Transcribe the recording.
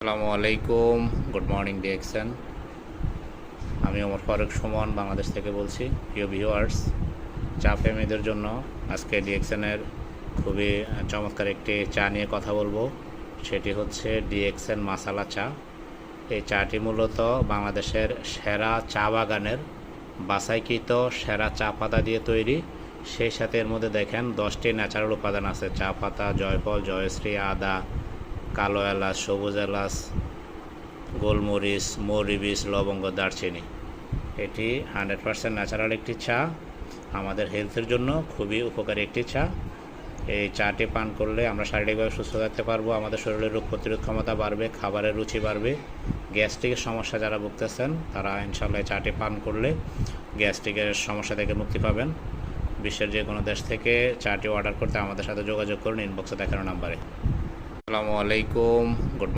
আসসালামু আলাইকুম, good morning DXN. আমি ওমর ফারুক সুমন বাংলাদেশ থেকে বলছি। প্রিয় ভিউয়ার্স, চা প্রেমীদের জন্য আজকে ডিএক্সএনের খুবই চমৎকার একটি চা নিয়ে কথা বলবো। সেটি হচ্ছে ডিএক্সএন মাসালা চা। এই চাটি মূলত বাংলাদেশের সেরা চা বাগানের বাছাইকৃত সেরা চা পাতা দিয়ে তৈরি। সেই সাথে এর মধ্যে দেখেন 10টি ন্যাচারাল উপাদান আছে: চা পাতা, জয়ফল, জয়শ্রী, আদা, কালো এলাচ, সবুজ এলাচ, গোলমরিচ, মৌরি বীজ, লবঙ্গ, দারচিনি। এটি 100% ন্যাচারাল একটি চা, আমাদের হেলথের জন্য খুবই উপকারী একটি চা। এই চাটি পান করলে আমরা শারীরিকভাবে সুস্থ থাকতে পারবো, আমাদের শরীরের রোগ প্রতিরোধ ক্ষমতা বাড়বে, খাবারের রুচি বাড়বে। গ্যাস্ট্রিকের সমস্যা যারা ভুগতেছেন তারা ইনশাল্লাহ চাটি পান করলে গ্যাস্ট্রিকের সমস্যা থেকে মুক্তি পাবেন। বিশ্বের যে কোনো দেশ থেকে চাটি অর্ডার করতে আমাদের সাথে যোগাযোগ করুন ইনবক্সে দেখানো নাম্বারে। আসসালামু আলাইকুম, গুড